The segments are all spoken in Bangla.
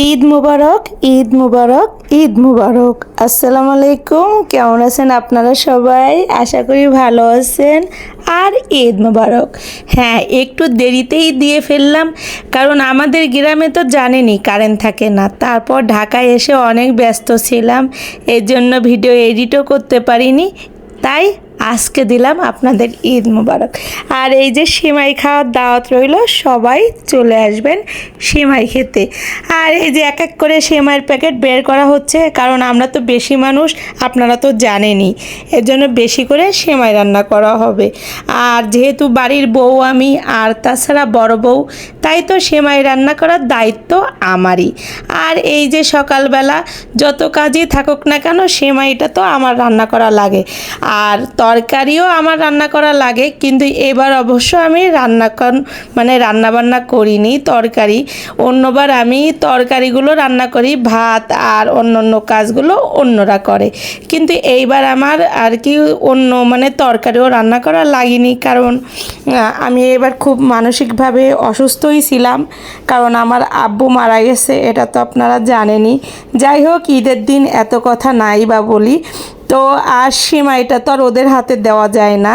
ঈদ মুবারক, ঈদ মুবারক, ঈদ মুবারক। আসসালামু আলাইকুম। কেমন আছেন আপনারা সবাই? আশা করি ভালো আছেন। আর ঈদ মুবারক। হ্যাঁ, একটু দেরিতেই দিয়ে ফেললাম, কারণ আমাদের গ্রামে তো জানেনই কারেন্ট থাকে না। তারপর ঢাকায় এসে অনেক ব্যস্ত ছিলাম, এর জন্য ভিডিও এডিটও করতে পারিনি। তাই আজকে দিলাম আপনাদের ঈদ মুবারক। আর এই যে সিমাই খাওয়ার দাওয়াত রইল, সবাই চলে আসবেন সিমাই খেতে। আর এই যে এক এক করে সিমাইয়ের প্যাকেট বের করা হচ্ছে, কারণ আমরা তো বেশি মানুষ, আপনারা তো জানেনই, এর জন্য বেশি করে সিমাই রান্না করা হবে। আর যেহেতু বাড়ির বউ আমি, আর তাছাড়া বড় বউ, তাই তো সিমাই রান্না করার দায়িত্ব আমারই। আর এই যে সকালবেলা যত কাজই থাকুক না কেন, সিমাইটা তো আমার রান্না করা লাগে। আর তরকারিও আমার রান্না করা লাগে, কিন্তু এবার অবশ্য আমি রান্নাবান্না করিনি তরকারি। অন্যবার আমি তরকারিগুলো রান্না করি, ভাত আর অন্য কাজগুলো অন্যরা করে। কিন্তু এইবার আমার আর কি তরকারিও রান্না করা লাগেনি, কারণ আমি এবার খুব মানসিকভাবে অসুস্থই ছিলাম, কারণ আমার আব্বু মারা গেছে, এটা তো আপনারা জানেনই। যাই হোক, ঈদের দিন এত কথা নাই বা বলি, তো আর সিমাইটা তো আর ওদের হাতে দেওয়া যায় না।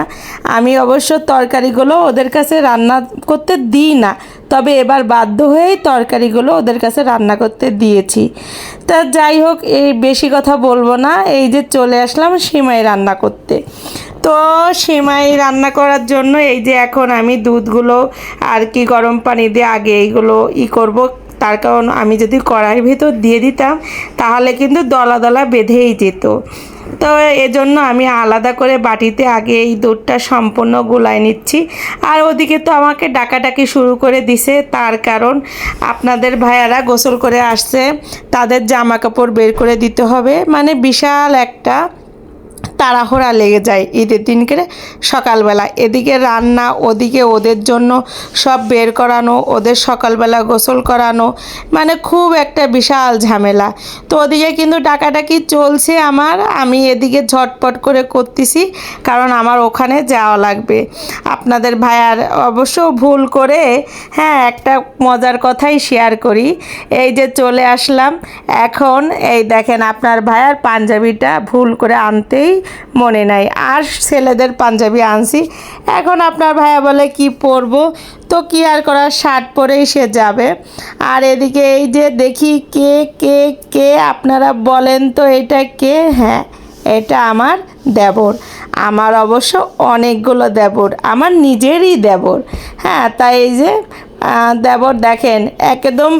আমি অবশ্য তরকারিগুলো ওদের কাছে রান্না করতে দিই না, তবে এবার বাধ্য হয়েই তরকারিগুলো ওদের কাছে রান্না করতে দিয়েছি। তা যাই হোক, এই বেশি কথা বলবো না, এই যে চলে আসলাম সিমাই রান্না করতে। তো সিমাই রান্না করার জন্য এই যে এখন আমি দুধগুলো আর কি গরম পানি দিয়ে আগে এইগুলো করব। তার কারণ আমি যদি কড়াইয়ের ভিতর দিয়ে দিতাম, তাহলে কিন্তু দলা দলা বেঁধেই যেত। তো এজন্য আমি আলাদা করে বাটিতে আগে এই দুধটা সম্পূর্ণ গুলায় নিচ্ছি। আর ওদিকে তো আমাকে ডাকাডাকি শুরু করে দিছে, তার কারণ আপনাদের ভাইয়ারা গোসল করে আসছে, তাদের জামা কাপড় বের করে দিতে হবে। বিশাল একটা তাড়াহুড়া লেগে যায় ঈদের দিনকে সকালবেলা। এদিকে রান্না, ওদিকে ওদের জন্য সব বের করানো, ওদের সকালবেলা গোসল করানো, খুব একটা বিশাল ঝামেলা। তো ওদিকে কিন্তু ডাকাডাকি চলছে আমার, আমি এদিকে ঝটপট করে করতেছি, কারণ আমার ওখানে যাওয়া লাগবে। আপনাদের ভাইয়ার অবশ্য ভুল করে, হ্যাঁ, একটা মজার কথাই শেয়ার করি। এই যে চলে আসলাম, এখন এই দেখেন আপনার ভাইয়ার পাঞ্জাবিটা ভুল করে আনতেই মনে নাই, আর ছেলেদের পাঞ্জাবি আনছি। এখন আপনার ভাইয়া বলে কি পরবো, তো কি আর করার, শার্ট পরেই সে যাবে। আর এদিকে এই যে দেখি কে কে কে আপনারা বলেন তো এটা কে? হ্যাঁ, এটা আমার দেবর। আমার অবশ্য অনেকগুলো দেবর, আমার নিজেরই দেবর। হ্যাঁ, তাই এই যে দেবর দেখেন একদম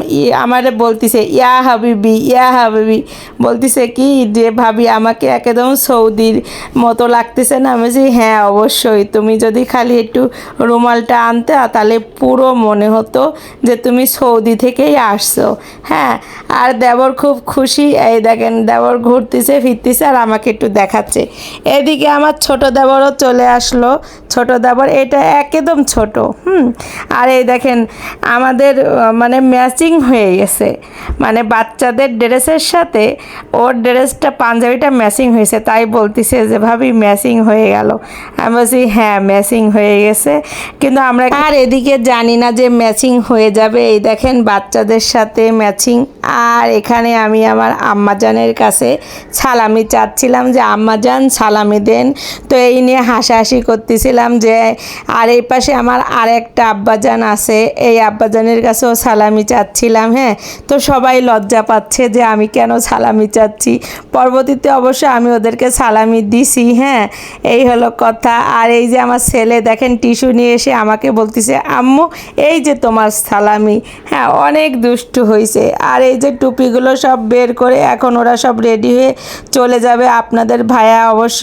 আমারে বলতিছে ইয়া হাবিবি, ইয়া হাবিবি, বলতিছে কি যে ভাবি আমাকে একদম সৌদির মতো লাগতেছে না? আমি বলছি হ্যাঁ অবশ্যই, তুমি যদি খালি একটু রুমালটা আনতে, তাহলে পুরো মনে হতো যে তুমি সৌদি থেকেই আসছো। হ্যাঁ, আর দেবর খুব খুশি। এই দেখেন দেবর ঘুরতেছে ফিরতেছে আর আমাকে একটু দেখাচ্ছে। এদিকে আমার ছোট দেবরও চলে আসলো। ছোট দেবর এটা একদম ছোট। আর এই দেখেন আমাদের ম্যাচিং হয়ে গেছে, বাচ্চাদের ড্রেসের সাথে ওর ড্রেসটা, পাঞ্জাবিটা ম্যাচিং হয়েছে। তাই বলতেছে যে ভাবি ম্যাচিং হয়ে গেল। আমি বলছি হ্যাঁ ম্যাচিং হয়ে গেছে, কিন্তু আমরা আর এদিকে জানি না যে ম্যাচিং হয়ে যাবে। এই দেখেন বাচ্চাদের সাথে ম্যাচিং। আর এখানে আমি আমার আম্মাজানের কাছে সালামি চাচ্ছিলাম যে আম্মাজান সালামি দেন। তো এই নিয়ে হাসাহাসি করতেছিলাম যে, আর এই পাশে আমার আরেকটা আব্বাজান আছে, এই আব্বাজানের কাছেও সালামি চাচ্ছিলাম। হ্যাঁ, তো সবাই লজ্জা পাচ্ছে যে আমি কেন সালামি চাচ্ছি। পরবর্তীতে অবশ্য আমি ওদেরকে সালামি দিছি। হ্যাঁ, এই হলো কথা। আর এই যে আমার ছেলে দেখেন টিস্যু নিয়ে এসে আমাকে বলতেছে আম্মু এই যে তোমার সালামি। হ্যাঁ, অনেক দুষ্টু হয়েছে। আর এই যে টুপিগুলো সব বের করে এখন ওরা সব রেডি হয়ে চলে যাবে। আপনাদের ভাইয়া অবশ্য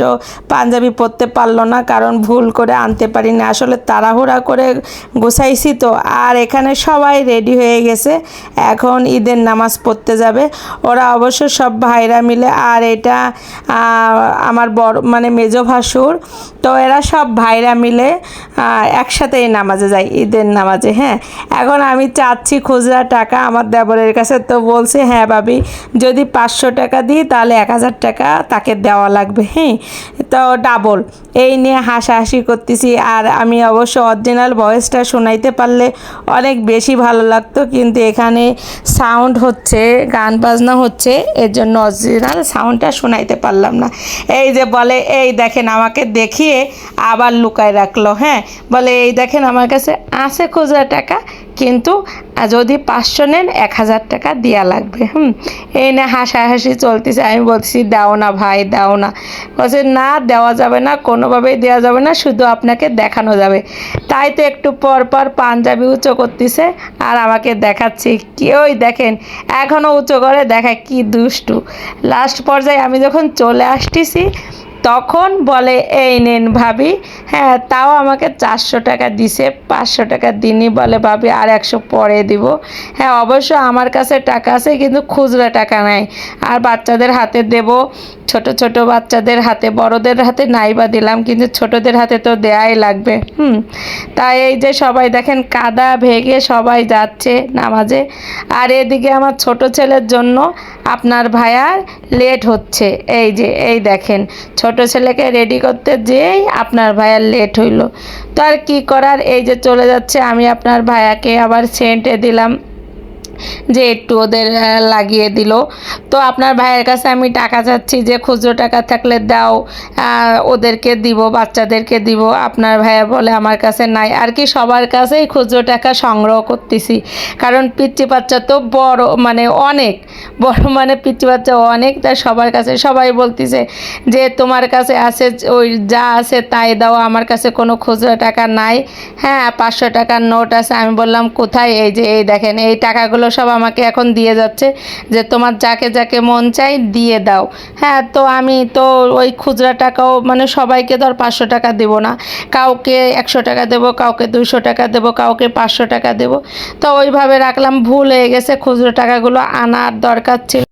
পাঞ্জাবি পরতে পারলো না, কারণ ভুল করে আনতে পারিনি, আসলে তাড়াহুড়া করে গোছাইছি তো। আর এখানে সবাই রেডি হয়ে গেছে, এখন ঈদের নামাজ পড়তে যাবে ওরা অবশ্য সব ভাইরা মিলে। আর এটা আমার বড় মেজো ভাসুর, তো এরা সব ভাইরা মিলে একসাথেই নামাজে যায়, ঈদের নামাজে। হ্যাঁ, এখন আমি চাচ্ছি খুচরা টাকা আমার দেবরের কাছে। তো বলছে হ্যাঁ ভাবি, যদি 500 টাকা দিই তাহলে 1000 টাকা তাকে দেওয়া লাগবে। হ্যাঁ, তো ডাবল। এই নিয়ে হাসাহাসি করতেছি। আর আমি অবশ্য অরিজিনাল ভয়েসটা শোনাইতে পারলে অনেক বেশি ভালো লাগতো, কিন্তু এখানে সাউন্ড হচ্ছে, গান বাজনা হচ্ছে, এর জন্য অরিজিনাল সাউন্ডটা শোনাইতে পারলাম না। এই যে বলে, এই দেখেন আমাকে দেখিয়ে আবার লুকায় রাখলো। হ্যাঁ, বলে এই দেখেন আমার কাছে আছে খুচরা টাকা, কিন্তু যদি 500 নেন 1000 টাকা দেওয়া লাগবে। এই না হাসাহাসি চলতেছে। আমি বলছি দাও না ভাই, দাও না। বলছে না, দেওয়া যাবে না, কোনোভাবেই দেওয়া যাবে না, শুধু আপনাকে দেখানো যাবে। তাই তো একটু পর পর পাঞ্জাবি উঁচু করতেছে আর আমাকে দেখাচ্ছে। কেউই দেখেন এখনও উঁচু করে দেখায়, কি দুষ্টু। লাস্ট পর্যায়ে আমি যখন চলে আসতেছি তখন বলে এই নেন ভাবি। হ্যাঁ, তাও আমাকে 400 টাকা দিছে, 500 টাকা দিনই, বলে ভাবি আর 100 পরে দিব। হ্যাঁ, অবশ্য আমার কাছে টাকা আছে, কিন্তু খুচরা টাকা নাই। আর বাচ্চাদের হাতে দেব, ছোট ছোট বাচ্চাদের হাতে, বড়দের হাতে নাই বা দিলাম, কিন্তু ছোটদের হাতে তো দেয়াই লাগবে। তাই এই যে সবাই দেখেন কাদা ভেগে সবাই যাচ্ছে নামাজে। আর এদিকে আমার ছোট ছেলের জন্য আপনার ভাইয়ার লেট হচ্ছে। এই যে এই দেখেন, ছোট ছেলেকে রেডি করতে যেই আপনার ভাইয়ার লেট হইল। তো আর কী করার, এই যে চলে যাচ্ছে। আমি আপনার ভাইয়াকে আবার সেন্টে দিলাম যে একটু ওদের লাগিয়ে দিল। তো আপনার ভাইয়ের কাছে আমি টাকা চাচ্ছি যে খুচরো টাকা থাকলে দাও, ওদেরকে দিব, বাচ্চাদেরকে দিব। আপনার ভাইয়া বলে আমার কাছে নাই। আর কি সবার কাছেই খুচরো টাকা সংগ্রহ করতেছি, কারণ পিচ্চি বাচ্চা তো বড়, মানে অনেক বড়, মানে পিচ্চি বাচ্চা অনেক, তাই সবার কাছে সবাই বলতেছে যে তোমার কাছে আছে, ওই যা আছে তাই দাও, আমার কাছে কোনো খুচরো টাকা নাই। হ্যাঁ, 500 টাকার নোট আছে। আমি বললাম কোথায়? এই যে এই দেখেন, এই টাকাগুলো সব আমাকে এখন দিয়ে যাচ্ছে যে তোমার যাকে যাকে মন চাই দিয়ে দাও। হ্যাঁ, তো আমি তো ওই খুচরা টাকাও, মানে সবাইকে তো আর 500 টাকা দেবো না, কাউকে 100 টাকা দেবো, কাউকে 200 টাকা দেবো, কাউকে 500 টাকা দেবো। তো ওইভাবে রাখলাম। ভুল হয়ে গেছে, খুচরো টাকাগুলো আনার দরকার ছিল।